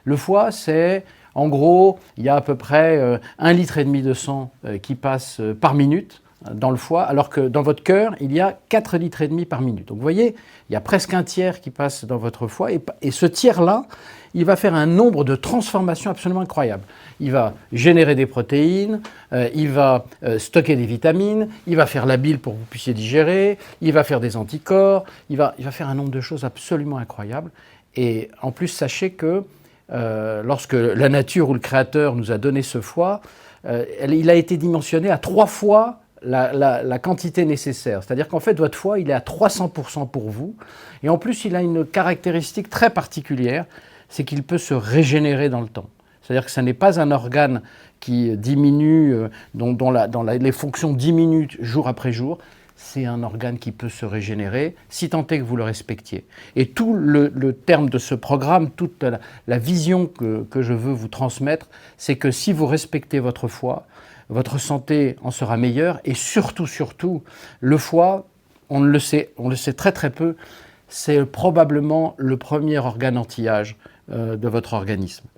Le foie, c'est, en gros, il y a à peu près 1,5 litre de sang qui passe par minute dans le foie, alors que dans votre cœur, il y a 4,5 litres par minute. Donc vous voyez, il y a presque un tiers qui passe dans votre foie, et ce tiers-là, il va faire un nombre de transformations absolument incroyable. Il va générer des protéines, il va stocker des vitamines, il va faire la bile pour que vous puissiez digérer, il va faire des anticorps, il va faire un nombre de choses absolument incroyables. Et en plus, sachez que lorsque la nature ou le créateur nous a donné ce foie, il a été dimensionné à 3 fois la quantité nécessaire. C'est-à-dire qu'en fait, votre foie, il est à 300% pour vous. Et en plus, il a une caractéristique très particulière, c'est qu'il peut se régénérer dans le temps. C'est-à-dire que ce n'est pas un organe qui diminue, dont les fonctions diminuent jour après jour. C'est un organe qui peut se régénérer, si tant est que vous le respectiez. Et tout le terme de ce programme, toute la vision que je veux vous transmettre, c'est que si vous respectez votre foie, votre santé en sera meilleure, et surtout, le foie, on le sait très très peu, c'est probablement le premier organe anti-âge de votre organisme.